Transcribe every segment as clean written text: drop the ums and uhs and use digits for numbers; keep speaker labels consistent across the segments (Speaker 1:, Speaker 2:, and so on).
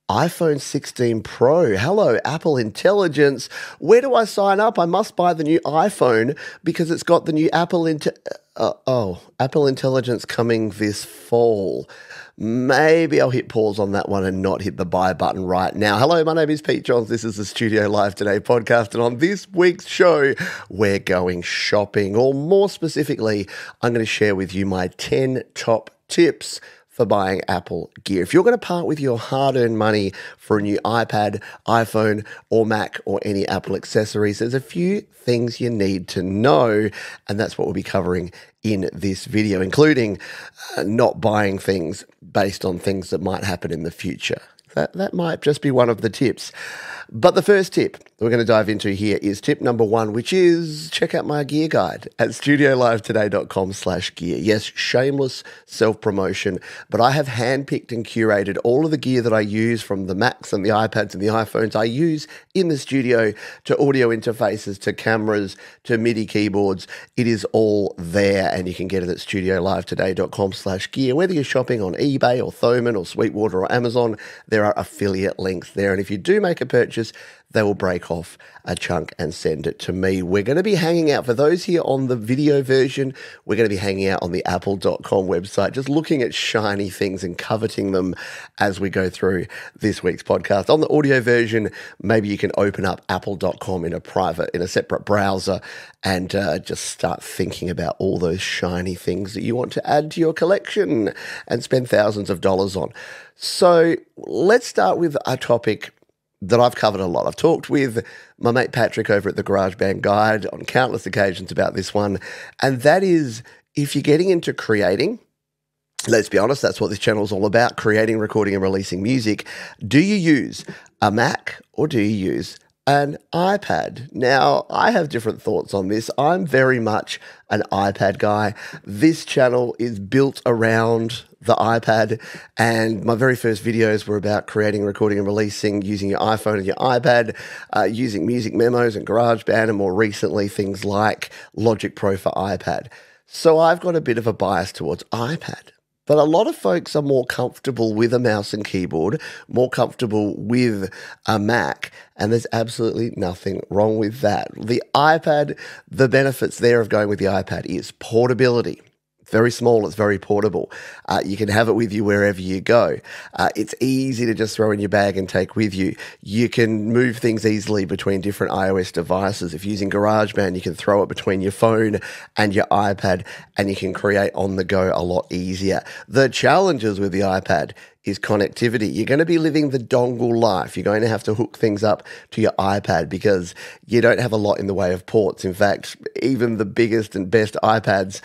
Speaker 1: iPhone 16 Pro. Hello, Apple Intelligence. Where do I sign up? I must buy the new iPhone because it's got the new Apple Intelligence coming this fall. Maybe I'll hit pause on that one and not hit the buy button right now. Hello, my name is Pete Johns. This is the Studio Live Today podcast. And on this week's show, we're going shopping. Or more specifically, I'm going to share with you my 10 top tips for buying Apple gear. If you're going to part with your hard-earned money for a new iPad, iPhone, or Mac, or any Apple accessories, there's a few things you need to know, and that's what we'll be covering in this video, including not buying things based on things that might happen in the future. That might just be one of the tips. But the first tip we're going to dive into here is tip number 1, which is check out my gear guide at studiolivetoday.com/gear. Yes, shameless self-promotion, but I have handpicked and curated all of the gear that I use, from the Macs and the iPads and the iPhones I use in the studio, to audio interfaces, to cameras, to MIDI keyboards. It is all there, and you can get it at studiolivetoday.com/gear. Whether you're shopping on eBay or Thomann or Sweetwater or Amazon, there are affiliate links there. And if you do make a purchase, they will break off a chunk and send it to me. We're going to be hanging out, for those here on the video version, we're going to be hanging out on the apple.com website, just looking at shiny things and coveting them as we go through this week's podcast. On the audio version, maybe you can open up apple.com in a separate browser and just start thinking about all those shiny things that you want to add to your collection and spend thousands of dollars on. So let's start with a topic that I've covered a lot. I've talked with my mate Patrick over at the GarageBand Guide on countless occasions about this one, and that is, if you're getting into creating, let's be honest, that's what this channel is all about, creating, recording, and releasing music. Do you use a Mac or do you use an iPad? Now, I have different thoughts on this. I'm very much an iPad guy. This channel is built around the iPad, and my very first videos were about creating, recording, and releasing using your iPhone and your iPad, using Music Memos and GarageBand, and more recently things like Logic Pro for iPad. So I've got a bit of a bias towards iPad. But a lot of folks are more comfortable with a mouse and keyboard, more comfortable with a Mac, and there's absolutely nothing wrong with that. The iPad, the benefits there of going with the iPad is portability. Very small, it's very portable. You can have it with you wherever you go. It's easy to just throw in your bag and take with you. You can move things easily between different iOS devices. If you're using GarageBand, you can throw it between your phone and your iPad, and you can create on the go a lot easier. The challenges with the iPad is connectivity. You're going to be living the dongle life. You're going to have to hook things up to your iPad because you don't have a lot in the way of ports. In fact, even the biggest and best iPads,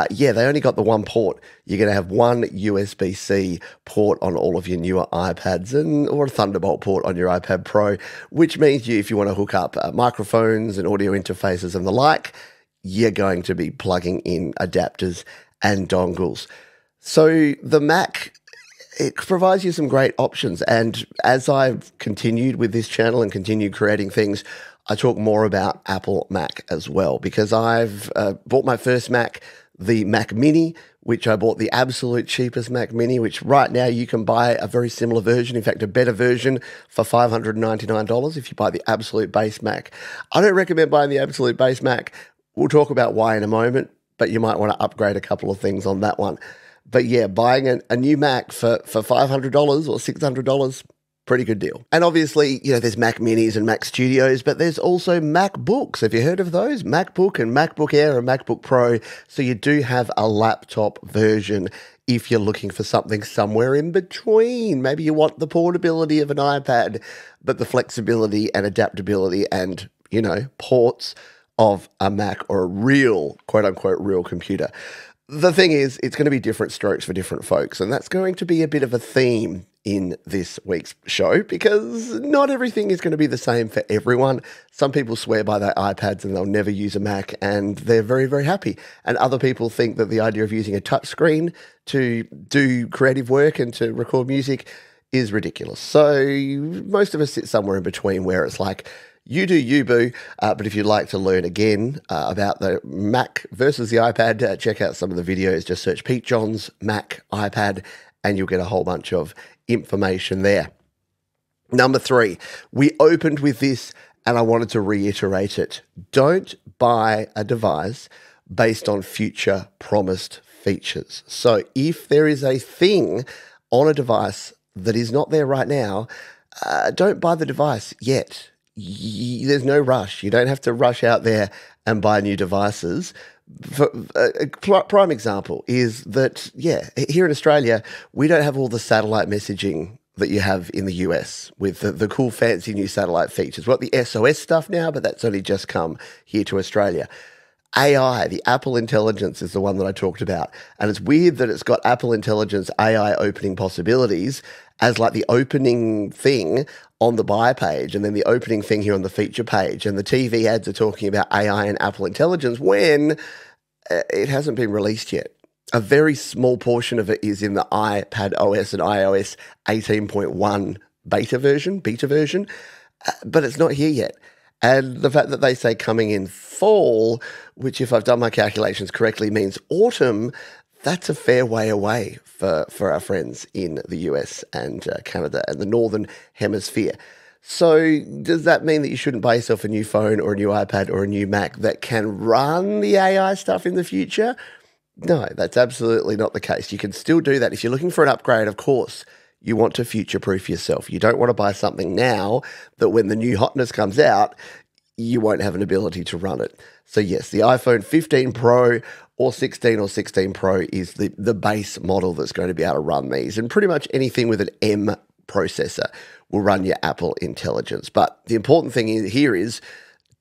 Speaker 1: they only got the one port. You're going to have one USB-C port on all of your newer iPads, or a Thunderbolt port on your iPad Pro, which means if you want to hook up microphones and audio interfaces and the like, you're going to be plugging in adapters and dongles. So the Mac, it provides you some great options. And as I've continued with this channel and continued creating things, I talk more about Apple Mac as well, because I've bought my first Mac, the Mac Mini, which I bought the absolute cheapest Mac Mini, which right now you can buy a very similar version, in fact, a better version for $599 if you buy the absolute base Mac. I don't recommend buying the absolute base Mac. We'll talk about why in a moment, but you might want to upgrade a couple of things on that one. But yeah, buying a new Mac for $500 or $600, pretty good deal. And obviously, there's Mac Minis and Mac Studios, but there's also MacBooks. Have you heard of those? MacBook and MacBook Air and MacBook Pro. So you do have a laptop version if you're looking for something somewhere in between. Maybe you want the portability of an iPad, but the flexibility and adaptability and, ports of a Mac or a real, quote unquote, real computer. The thing is, it's going to be different strokes for different folks, and that's going to be a bit of a theme in this week's show, because not everything is going to be the same for everyone. Some people swear by their iPads and they'll never use a Mac, and they're very, very happy. And other people think that the idea of using a touchscreen to do creative work and to record music is ridiculous. So most of us sit somewhere in between, where it's like, you do you, boo. But if you'd like to learn again about the Mac versus the iPad, check out some of the videos. Just search Pete Johns, Mac, iPad, and you'll get a whole bunch of information there. Number 3, we opened with this and I wanted to reiterate it. Don't buy a device based on future promised features. So if there is a thing on a device that is not there right now, don't buy the device yet. There's no rush. You don't have to rush out there and buy new devices. A prime example is that, here in Australia, we don't have all the satellite messaging that you have in the US with the cool fancy new satellite features. We've got the SOS stuff now, but that's only just come here to Australia. AI, the Apple Intelligence, is the one that I talked about. And it's weird that it's got Apple Intelligence AI opening possibilities as like the opening thing on the buy page and then the opening thing here on the feature page. And the TV ads are talking about AI and Apple Intelligence when it hasn't been released yet. A very small portion of it is in the iPad OS and iOS 18.1 beta version, but it's not here yet. And the fact that they say coming in fall, which if I've done my calculations correctly means autumn, that's a fair way away for our friends in the US and Canada and the Northern Hemisphere. So does that mean that you shouldn't buy yourself a new phone or a new iPad or a new Mac that can run the AI stuff in the future? No, that's absolutely not the case. You can still do that. If you're looking for an upgrade, of course, you want to future-proof yourself. You don't want to buy something now that when the new hotness comes out, you won't have an ability to run it. So yes, the iPhone 15 Pro or 16 or 16 Pro is the base model that's going to be able to run these. And pretty much anything with an M processor will run your Apple Intelligence. But the important thing here is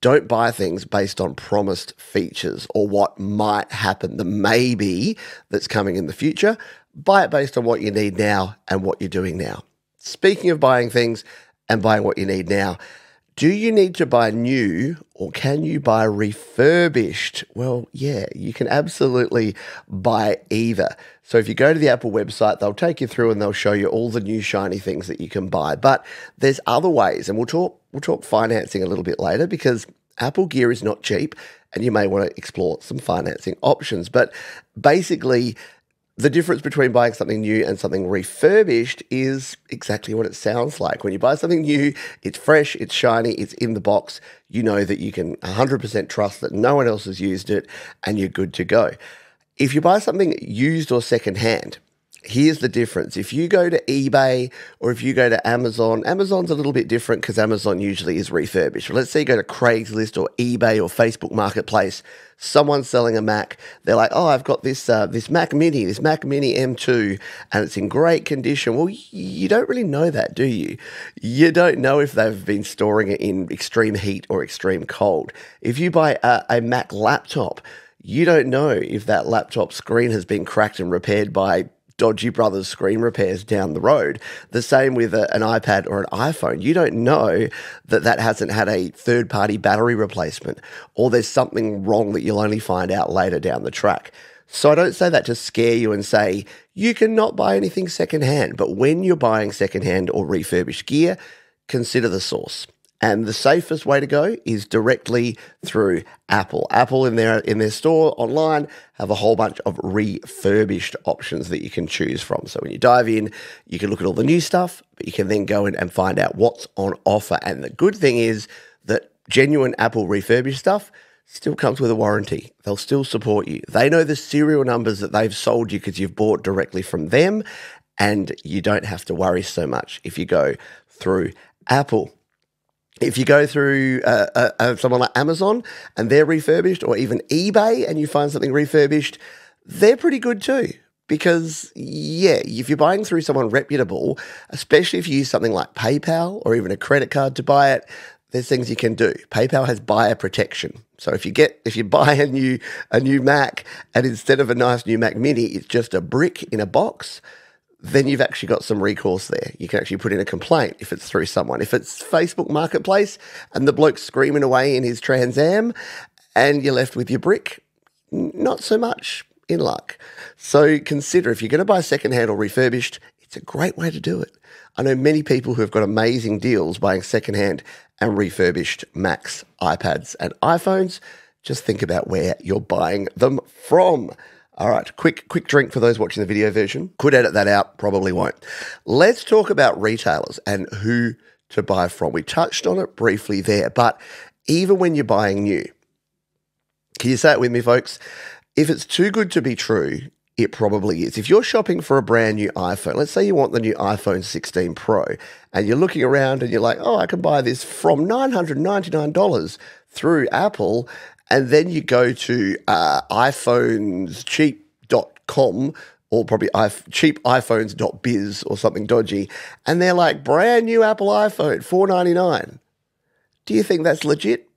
Speaker 1: don't buy things based on promised features or what might happen, the maybe that's coming in the future. Buy it based on what you need now and what you're doing now. Speaking of buying things and buying what you need now, do you need to buy new or can you buy refurbished? Well, yeah, you can absolutely buy either. So if you go to the Apple website, they'll take you through and they'll show you all the new shiny things that you can buy. But there's other ways, and we'll talk financing a little bit later because Apple gear is not cheap and you may want to explore some financing options. But basically, the difference between buying something new and something refurbished is exactly what it sounds like. When you buy something new, it's fresh, it's shiny, it's in the box. You know that you can 100% trust that no one else has used it and you're good to go. If you buy something used or secondhand, here's the difference. If you go to eBay or if you go to Amazon, Amazon's a little bit different because Amazon usually is refurbished. Let's say you go to Craigslist or eBay or Facebook Marketplace, someone's selling a Mac. They're like, oh, I've got this Mac Mini, this Mac Mini M2, and it's in great condition. Well, you don't really know that, do you? You don't know if they've been storing it in extreme heat or extreme cold. If you buy a Mac laptop, you don't know if that laptop screen has been cracked and repaired by dodgy brothers screen repairs down the road. The same with an iPad or an iPhone. You don't know that hasn't had a third-party battery replacement or there's something wrong that you'll only find out later down the track. So I don't say that to scare you and say you cannot buy anything secondhand. But when you're buying secondhand or refurbished gear, consider the source. And the safest way to go is directly through Apple. Apple in their store online have a whole bunch of refurbished options that you can choose from. So when you dive in, you can look at all the new stuff, but you can then go in and find out what's on offer. And the good thing is that genuine Apple refurbished stuff still comes with a warranty. They'll still support you. They know the serial numbers that they've sold you because you've bought directly from them, and you don't have to worry so much if you go through Apple. If you go through someone like Amazon and they're refurbished, or even eBay and you find something refurbished, they're pretty good too. Because, yeah, if you're buying through someone reputable, especially if you use something like PayPal or even a credit card to buy it, there's things you can do. PayPal has buyer protection. So if you buy a new Mac and instead of a nice new Mac Mini, it's just a brick in a box, then you've actually got some recourse there. You can actually put in a complaint if it's through someone. If it's Facebook Marketplace and the bloke's screaming away in his Trans Am and you're left with your brick, not so much in luck. So consider, if you're going to buy secondhand or refurbished, it's a great way to do it. I know many people who have got amazing deals buying secondhand and refurbished Macs, iPads, and iPhones. Just think about where you're buying them from. All right, quick drink for those watching the video version. Could edit that out, probably won't. Let's talk about retailers and who to buy from. We touched on it briefly there, but even when you're buying new, can you say it with me, folks? If it's too good to be true, it probably is. If you're shopping for a brand new iPhone, let's say you want the new iPhone 16 Pro, and you're looking around and you're like, oh, I can buy this from $999 through Apple, and then you go to iPhonescheap.com or probably cheapiPhones.biz or something dodgy, and they're like, brand new Apple iPhone, $499. Do you think that's legit?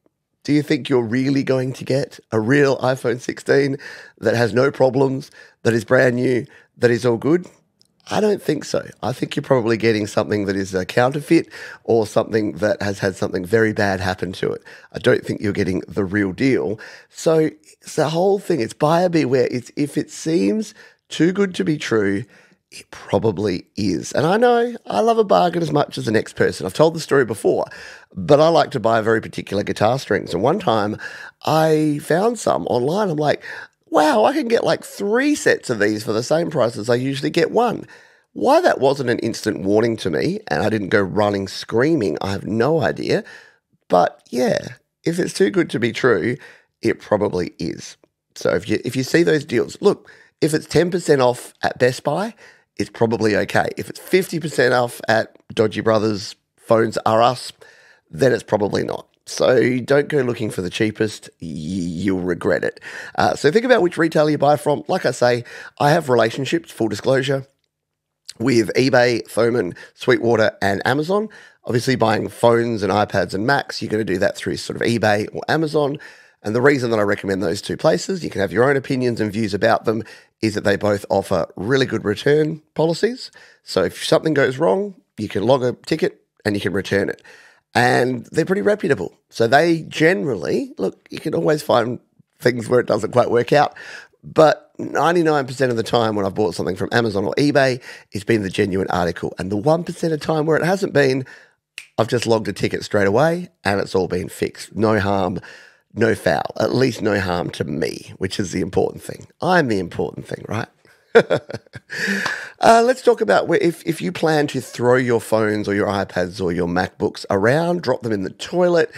Speaker 1: Do you think you're really going to get a real iPhone 16 that has no problems, that is brand new, that is all good? I don't think so. I think you're probably getting something that is a counterfeit or something that has had something very bad happen to it. I don't think you're getting the real deal. So it's the whole thing. It's buyer beware. It's if it seems too good to be true, it probably is. And I know I love a bargain as much as the next person. I've told the story before, but I like to buy very particular guitar strings. And one time I found some online. I'm like, wow, I can get like 3 sets of these for the same price as I usually get one. Why that wasn't an instant warning to me and I didn't go running screaming, I have no idea. But yeah, if it's too good to be true, it probably is. So if you see those deals, look, if it's 10% off at Best Buy, it's probably okay. If it's 50% off at Dodgy Brothers, Phones R Us, then it's probably not. So don't go looking for the cheapest. You'll regret it. So think about which retailer you buy from. Like I say, I have relationships, full disclosure, with eBay, Thomann, Sweetwater, and Amazon. Obviously, buying phones and iPads and Macs, you're going to do that through sort of eBay or Amazon. And the reason that I recommend those two places, you can have your own opinions and views about them, is that they both offer really good return policies. So if something goes wrong, you can log a ticket and you can return it. And they're pretty reputable. So they generally, look, you can always find things where it doesn't quite work out. But 99% of the time when I've bought something from Amazon or eBay, it's been the genuine article. And the 1% of time where it hasn't been, I've just logged a ticket straight away and it's all been fixed. No harm, no foul. At least no harm to me, which is the important thing. I'm the important thing, right? Let's talk about if you plan to throw your phones or your iPads or your MacBooks around, drop them in the toilet,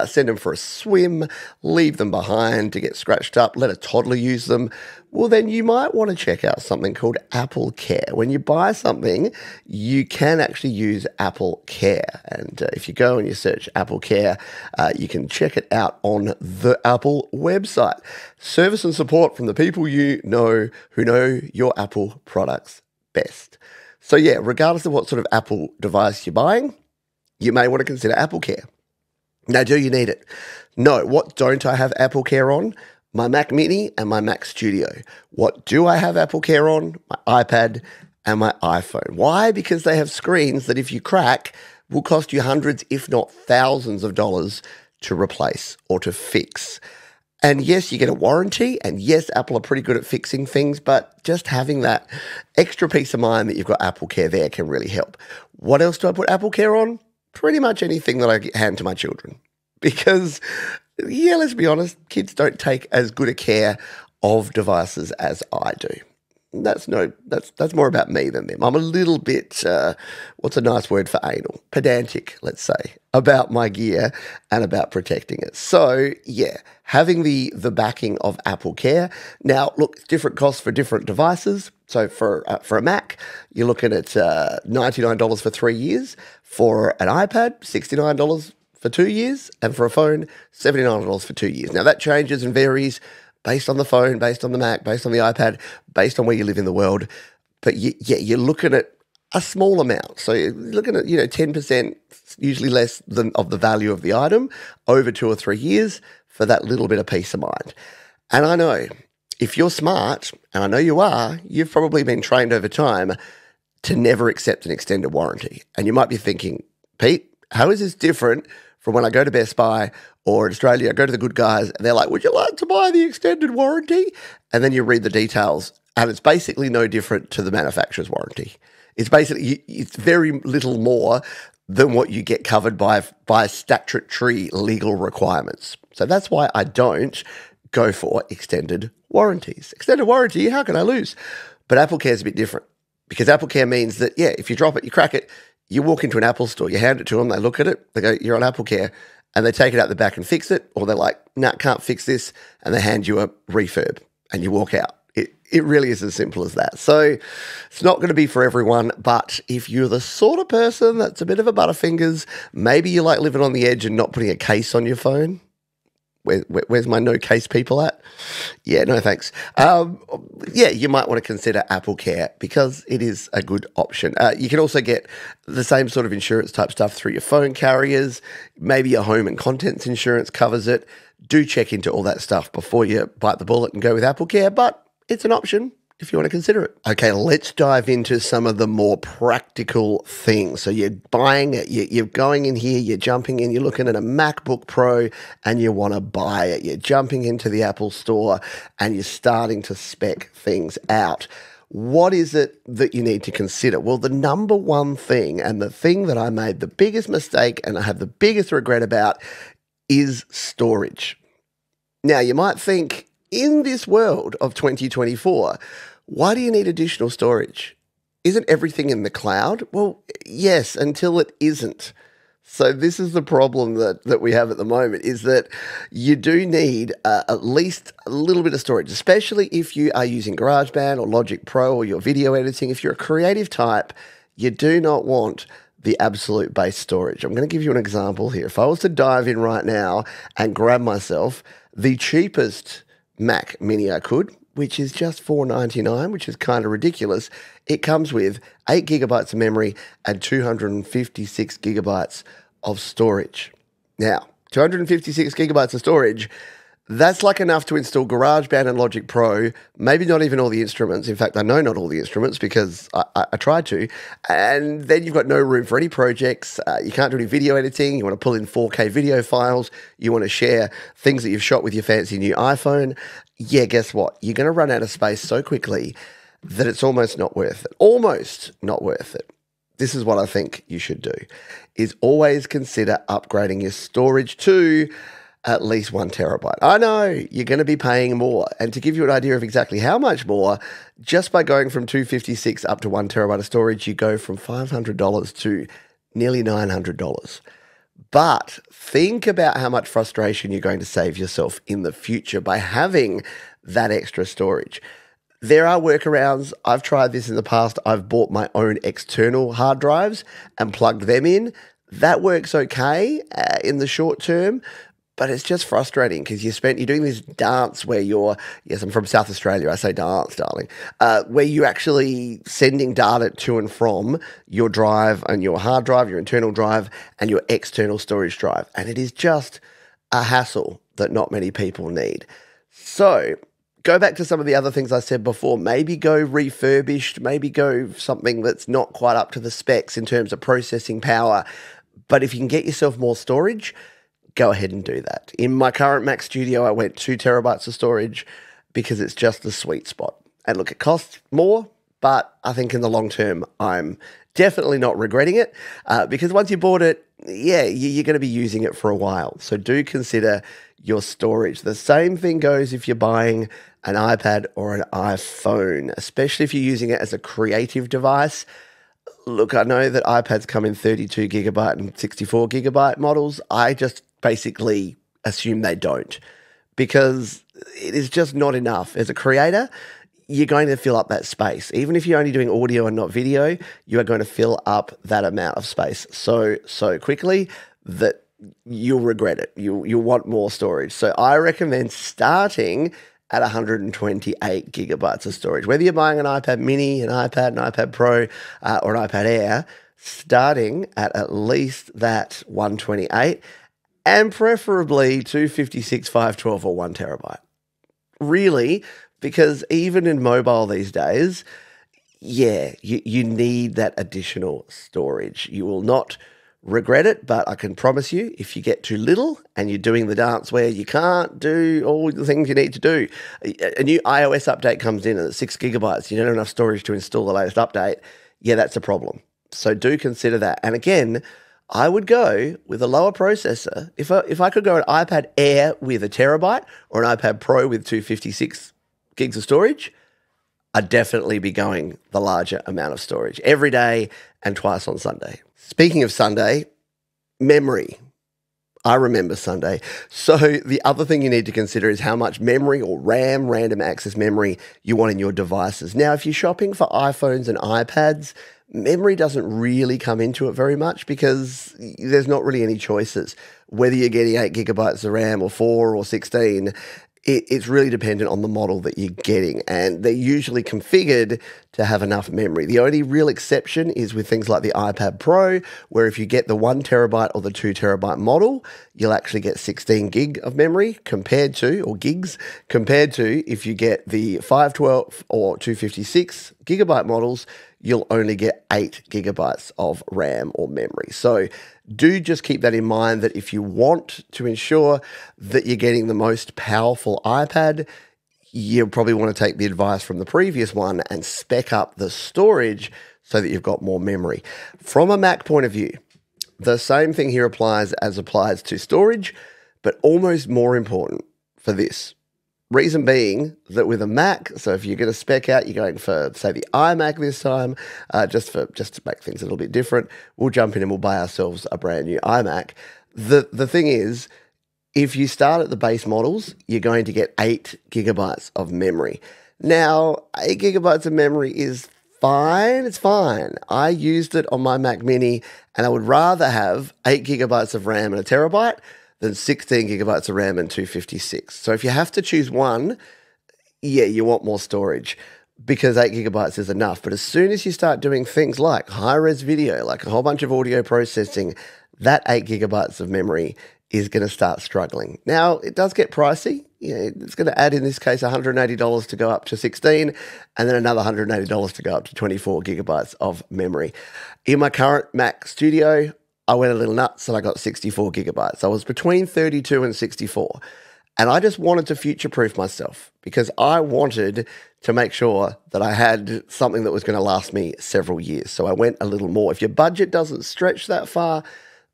Speaker 1: send them for a swim, leave them behind to get scratched up, let a toddler use them, well, then you might want to check out something called Apple Care. When you buy something, you can actually use Apple Care. And if you go and you search Apple Care, you can check it out on the Apple website. Service and support from the people you know who know your Apple products best. So yeah, regardless of what sort of Apple device you're buying, you may want to consider Apple Care. Now, do you need it? No. What don't I have Apple Care on? My Mac Mini and my Mac Studio. What do I have Apple Care on? My iPad and my iPhone. Why? Because they have screens that if you crack will cost you hundreds, if not thousands of dollars to replace or to fix. And yes, you get a warranty, and yes, Apple are pretty good at fixing things, but just having that extra peace of mind that you've got Apple Care there can really help. What else do I put Apple Care on? Pretty much anything that I hand to my children. Because, yeah, let's be honest, kids don't take as good a care of devices as I do. That's more about me than them. I'm a little bit, what's a nice word for anal? Pedantic, let's say, about my gear and about protecting it. So, yeah, having the backing of Apple Care. Now, look, different costs for different devices. So for a Mac, you're looking at $99 for 3 years. For an iPad, $69 for 2 years. And for a phone, $79 for 2 years. Now, that changes and varies based on the phone, based on the Mac, based on the iPad, based on where you live in the world. But you're looking at a small amount. So you're looking at, 10%, usually less than of the value of the item over 2 or 3 years for that little bit of peace of mind. And I know if you're smart, and I know you are, you've probably been trained over time to never accept an extended warranty. And you might be thinking, Pete, how is this different from when I go to Best Buy or in Australia, I go to the Good Guys and they're like, would you like to buy the extended warranty? And then you read the details and it's basically no different to the manufacturer's warranty. It's basically, it's very little more than what you get covered by statutory legal requirements. So that's why I don't go for extended warranties. Extended warranty, how can I lose? But Apple Care is a bit different because Apple Care means that, yeah, if you drop it, you crack it, You walk into an Apple store, you hand it to them, they look at it, they go, "You're on Apple Care," and they take it out the back and fix it, or they're like, "Nah, can't fix this," and they hand you a refurb and you walk out. It really is as simple as that. So it's not going to be for everyone, but if you're the sort of person that's a bit of a butterfingers, maybe you like living on the edge and not putting a case on your phone. Where's my no case people at? Yeah, no thanks. Yeah, you might want to consider Apple Care because it is a good option. You can also get the same sort of insurance type stuff through your phone carriers. Maybe your home and contents insurance covers it. Do check into all that stuff before you bite the bullet and go with Apple Care, but it's an option if you want to consider it. Okay, let's dive into some of the more practical things. So you're buying it, you're going in here, you're jumping in, you're looking at a MacBook Pro and you want to buy it. You're jumping into the Apple Store and you're starting to spec things out. What is it that you need to consider? Well, the number one thing, and the thing that I made the biggest mistake and I have the biggest regret about, is storage. Now, you might think, in this world of 2024, why do you need additional storage? Isn't everything in the cloud? Well, yes, until it isn't. So this is the problem that we have at the moment, is that you do need at least a little bit of storage, especially if you are using GarageBand or Logic Pro or your video editing. If you're a creative type, you do not want the absolute base storage. I'm going to give you an example here. If I was to dive in right now and grab myself the cheapest Mac Mini I could, which is just $499, which is kind of ridiculous. It comes with 8 gigabytes of memory and 256 gigabytes of storage. Now, 256 gigabytes of storage, that's like enough to install GarageBand and Logic Pro, maybe not even all the instruments. In fact, I know not all the instruments because I tried to. And then you've got no room for any projects. You can't do any video editing. You want to pull in 4K video files. You want to share things that you've shot with your fancy new iPhone. Yeah, guess what? You're going to run out of space so quickly that it's almost not worth it. Almost not worth it. This is what I think you should do, is always consider upgrading your storage to at least 1 terabyte. I know you're going to be paying more. And to give you an idea of exactly how much more, just by going from 256 up to 1 terabyte of storage, you go from $500 to nearly $900. But think about how much frustration you're going to save yourself in the future by having that extra storage. There are workarounds. I've tried this in the past. I've bought my own external hard drives and plugged them in. That works okay in the short term. But it's just frustrating because you're doing this dance where yes, I'm from South Australia, I say dance, darling, where you're actually sending data to and from your drive and your hard drive, your internal drive, and your external storage drive. And it is just a hassle that not many people need. So go back to some of the other things I said before. Maybe go refurbished, maybe go something that's not quite up to the specs in terms of processing power. But if you can get yourself more storage, go ahead and do that. In my current Mac Studio, I went 2 terabytes of storage because it's just the sweet spot. And look, it costs more, but I think in the long term, I'm definitely not regretting it because once you bought it, yeah, you're going to be using it for a while. So do consider your storage. The same thing goes if you're buying an iPad or an iPhone, especially if you're using it as a creative device. Look, I know that iPads come in 32 gigabyte and 64 gigabyte models. I just basically assume they don't because it is just not enough. As a creator, you're going to fill up that space. Even if you're only doing audio and not video, you are going to fill up that amount of space so quickly that you'll regret it. You'll want more storage. So I recommend starting at 128 gigabytes of storage. Whether you're buying an iPad mini, an iPad Pro, or an iPad Air, starting at least that 128 and preferably 256, 512 or 1 terabyte. Really, because even in mobile these days, yeah, you need that additional storage. You will not regret it, but I can promise you, if you get too little and you're doing the dance where you can't do all the things you need to do, a new iOS update comes in and it's 6 gigabytes, you don't have enough storage to install the latest update, yeah, that's a problem. So do consider that. And again, I would go with a lower processor. If I could go an iPad Air with 1 terabyte or an iPad Pro with 256 gigs of storage, I'd definitely be going the larger amount of storage every day and twice on Sunday. Speaking of Sunday, memory. I remember Sunday. So the other thing you need to consider is how much memory or RAM, random access memory, you want in your devices. Now, if you're shopping for iPhones and iPads, memory doesn't really come into it very much because there's not really any choices. Whether you're getting 8 gigabytes of RAM or 4 or 16, it's really dependent on the model that you're getting, and they're usually configured to have enough memory. The only real exception is with things like the iPad Pro, where if you get the 1 terabyte or the 2 terabyte model, you'll actually get 16 gig of memory compared to if you get the 512 or 256 gigabyte models, you'll only get 8 gigabytes of RAM or memory. So do just keep that in mind, that if you want to ensure that you're getting the most powerful iPad, you'll probably want to take the advice from the previous one and spec up the storage so that you've got more memory. From a Mac point of view, the same thing here applies to storage, but almost more important for this. Reason being that with a Mac, so if you're going to spec out, you're going for, say, the iMac this time, just to make things a little bit different, we'll jump in and we'll buy ourselves a brand new iMac. The thing is, if you start at the base models, you're going to get 8 gigabytes of memory. Now, 8 gigabytes of memory is fine. It's fine. I used it on my Mac Mini, and I would rather have 8 gigabytes of RAM and a terabyte than 16 gigabytes of RAM and 256. So if you have to choose one, yeah, you want more storage because 8 gigabytes is enough. But as soon as you start doing things like high-res video, like a whole bunch of audio processing, that 8 gigabytes of memory is going to start struggling. Now, it does get pricey. It's going to add, in this case, $180 to go up to 16, and then another $180 to go up to 24 gigabytes of memory. In my current Mac Studio, I went a little nuts and I got 64 gigabytes. I was between 32 and 64. And I just wanted to future-proof myself because I wanted to make sure that I had something that was going to last me several years. So I went a little more. If your budget doesn't stretch that far,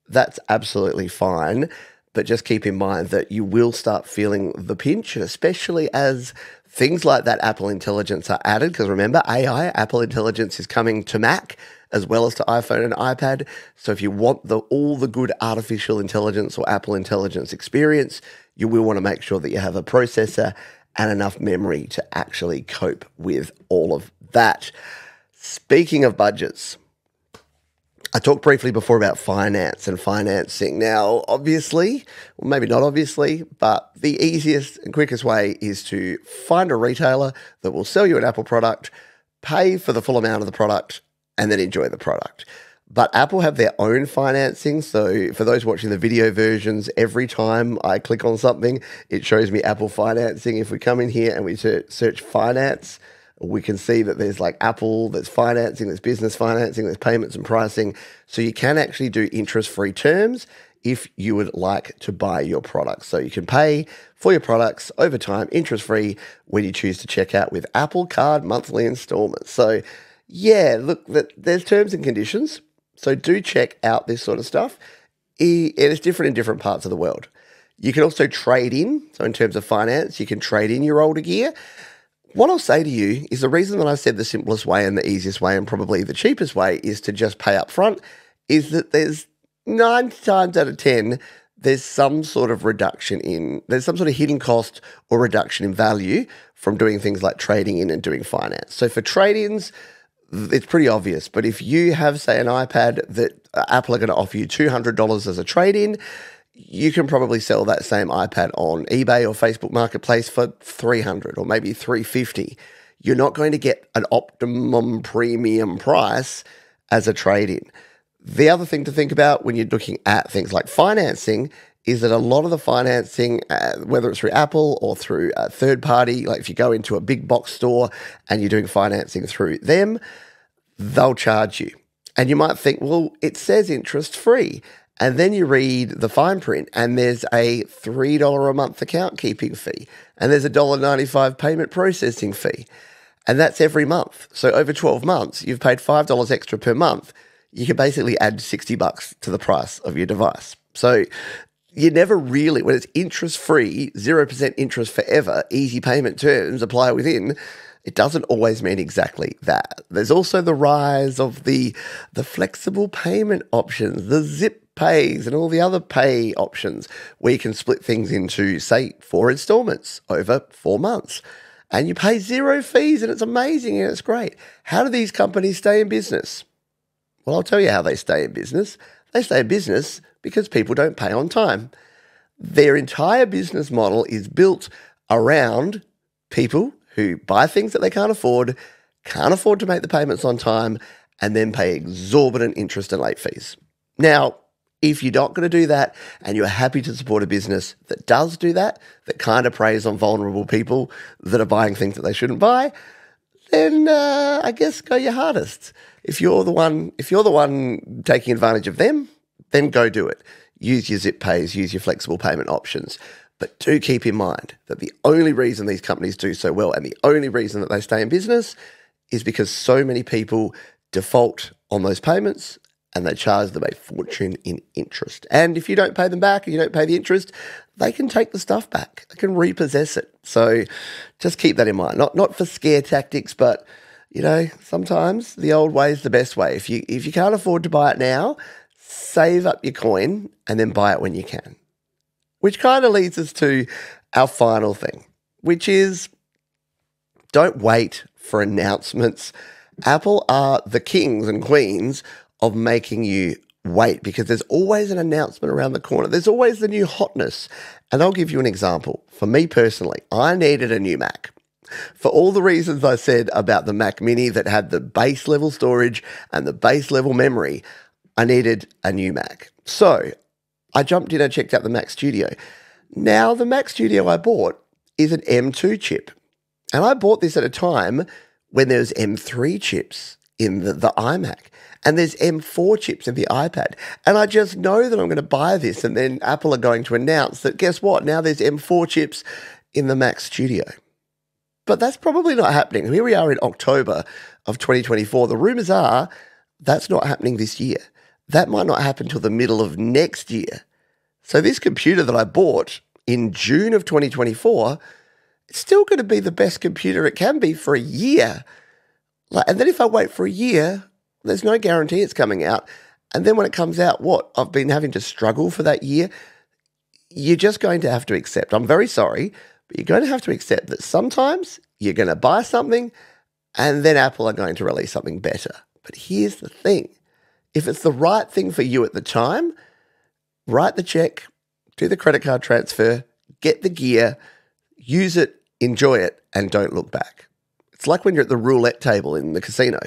Speaker 1: that's absolutely fine. But just keep in mind that you will start feeling the pinch, and especially as things like that Apple Intelligence are added. Because remember, AI, Apple Intelligence, is coming to Mac as well as to iPhone and iPad. So if you want all the good artificial intelligence or Apple Intelligence experience, you will want to make sure that you have a processor and enough memory to actually cope with all of that. Speaking of budgets, I talked briefly before about finance and financing. Now, obviously, well, maybe not obviously, but the easiest and quickest way is to find a retailer that will sell you an Apple product, pay for the full amount of the product, and then enjoy the product. But Apple have their own financing. So for those watching the video versions, every time I click on something, it shows me Apple financing. If we come in here and we search finance, we can see that there's like Apple, there's financing, there's business financing, there's payments and pricing. So you can actually do interest-free terms if you would like to buy your products. So you can pay for your products over time, interest-free, when you choose to check out with Apple Card monthly installments. So yeah, look, there's terms and conditions. So do check out this sort of stuff. It is different in different parts of the world. You can also trade in. So in terms of finance, you can trade in your older gear. What I'll say to you is the reason that I said the simplest way and the easiest way and probably the cheapest way is to just pay up front is that there's 9 times out of 10, there's some sort of there's some sort of hidden cost or reduction in value from doing things like trading in and doing finance. So for trade-ins, it's pretty obvious. But if you have, say, an iPad that Apple are going to offer you $200 as a trade-in, you can probably sell that same iPad on eBay or Facebook Marketplace for $300 or maybe $350. You're not going to get an optimum premium price as a trade-in. The other thing to think about when you're looking at things like financing is that a lot of the financing, whether it's through Apple or through a third party, like if you go into a big box store and you're doing financing through them, they'll charge you. And you might think, well, it says interest free. And then you read the fine print and there's a $3 a month account keeping fee. And there's a $1.95 payment processing fee. And that's every month. So over 12 months, you've paid $5 extra per month. You can basically add $60 to the price of your device. So you never really, when it's interest-free, 0% interest forever, easy payment terms apply within, It doesn't always mean exactly that. There's also the rise of the flexible payment options, the zip pays and all the other pay options where you can split things into, say, 4 installments over 4 months. And you pay 0 fees and it's amazing and it's great. How do these companies stay in business? Well, I'll tell you how they stay in business. They stay in business because people don't pay on time. Their entire business model is built around people who buy things that they can't afford to make the payments on time, and then pay exorbitant interest and late fees. Now, if you're not going to do that and you're happy to support a business that does do that, that kind of preys on vulnerable people that are buying things that they shouldn't buy, then I guess go your hardest. If you're the one taking advantage of them, then go do it. Use your zip pays, use your flexible payment options. But do keep in mind that the only reason these companies do so well and the only reason that they stay in business is because so many people default on those payments and they charge them a fortune in interest. And if you don't pay them back and you don't pay the interest, they can take the stuff back. They can repossess it. So just keep that in mind. Not for scare tactics, but sometimes the old way is the best way. If you can't afford to buy it now, save up your coin and then buy it when you can. Which kind of leads us to our final thing, which is don't wait for announcements. Apple are the kings and queens of making you wait because there's always an announcement around the corner. There's always the new hotness. And I'll give you an example. For me personally, I needed a new Mac. For all the reasons I said about the Mac Mini that had the base level storage and the base level memory, I needed a new Mac. So I jumped in and checked out the Mac Studio. Now, the Mac Studio I bought is an M2 chip. And I bought this at a time when there's M3 chips in the iMac. And there's M4 chips in the iPad. And I just know that I'm going to buy this. And then Apple are going to announce that, guess what? Now there's M4 chips in the Mac Studio. But that's probably not happening. Here we are in October of 2024. The rumors are that's not happening this year. That might not happen till the middle of next year. So this computer that I bought in June of 2024, it's still going to be the best computer it can be for a year. And then if I wait for a year, there's no guarantee it's coming out. And then when it comes out, I've been having to struggle for that year. You're just going to have to accept. I'm very sorry, but you're going to have to accept that sometimes you're going to buy something and then Apple are going to release something better. But here's the thing. If it's the right thing for you at the time, write the check, do the credit card transfer, get the gear, use it, enjoy it, and don't look back. It's like when you're at the roulette table in the casino.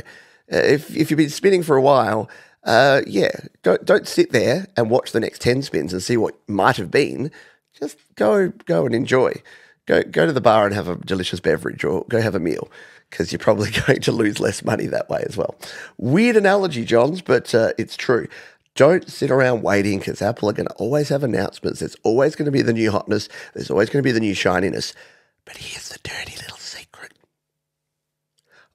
Speaker 1: If you've been spinning for a while, don't sit there and watch the next 10 spins and see what might have been. Just go and enjoy. Go to the bar and have a delicious beverage or go have a meal because you're probably going to lose less money that way as well. Weird analogy, Johns, but it's true. Don't sit around waiting because Apple are going to always have announcements. There's always going to be the new hotness. There's always going to be the new shininess. But here's the dirty little secret.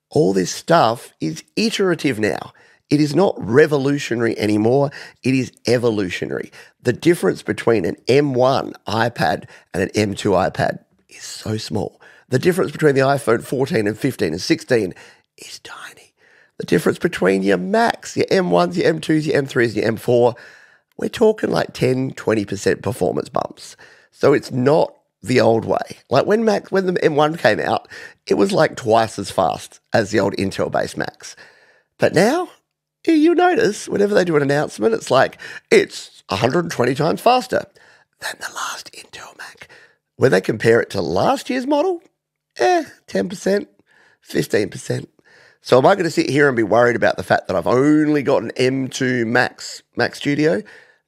Speaker 1: All this stuff is iterative now. It is not revolutionary anymore. It is evolutionary. The difference between an M1 iPad and an M2 iPad is so small. The difference between the iPhone 14 and 15 and 16 is tiny. The difference between your Macs, your M1s, your M2s, your M3s, your M4, we're talking like 10, 20% performance bumps. So it's not the old way. Like when the M1 came out, it was like twice as fast as the old Intel-based Macs. But now, you notice whenever they do an announcement, it's like it's 120 times faster than the last Intel Mac. When they compare it to last year's model, 10%, 15%. So am I going to sit here and be worried about the fact that I've only got an M2 Mac Studio?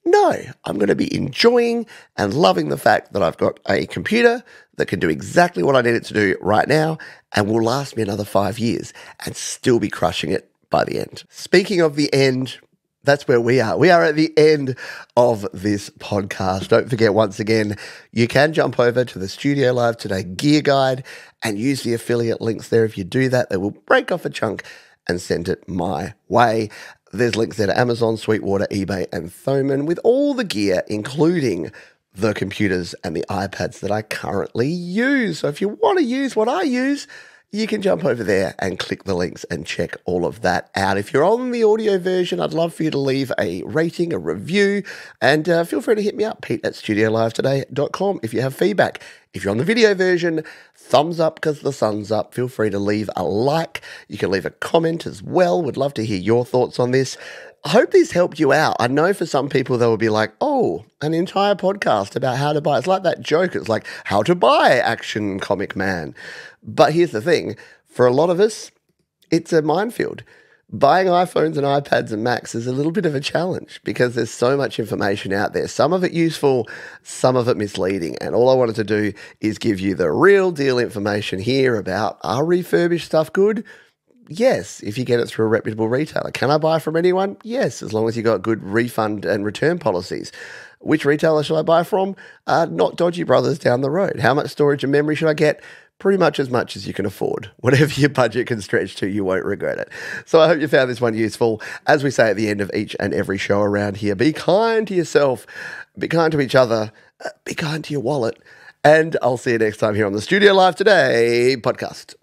Speaker 1: No, I'm going to be enjoying and loving the fact that I've got a computer that can do exactly what I need it to do right now and will last me another 5 years and still be crushing it by the end. Speaking of the end, that's where we are. We are at the end of this podcast. Don't forget, once again, you can jump over to the Studio Live Today Gear Guide and use the affiliate links there. If you do that, they will break off a chunk and send it my way. There's links there to Amazon, Sweetwater, eBay, and Thomann with all the gear, including the computers and the iPads that I currently use. So if you want to use what I use, you can jump over there and click the links and check all of that out. If you're on the audio version, I'd love for you to leave a rating, a review, and feel free to hit me up, pete@studiolivetoday.com if you have feedback. If you're on the video version, thumbs up because the sun's up. Feel free to leave a like. You can leave a comment as well. Would love to hear your thoughts on this. I hope this helped you out. I know for some people they will be like, oh, an entire podcast about how to buy. It's like that joke. It's like how to buy Action Comic Man. But here's the thing. For a lot of us, it's a minefield. Buying iPhones and iPads and Macs is a little bit of a challenge because there's so much information out there. Some of it useful, some of it misleading. And all I wanted to do is give you the real deal information here about, are refurbished stuff good? Yes, if you get it through a reputable retailer. Can I buy from anyone? Yes, as long as you got good refund and return policies. Which retailer should I buy from? Not Dodgy Brothers down the road. How much storage and memory should I get? Pretty much as you can afford. Whatever your budget can stretch to, you won't regret it. So I hope you found this one useful. As we say at the end of each and every show around here, be kind to yourself, be kind to each other, be kind to your wallet, and I'll see you next time here on the Studio Live Today podcast.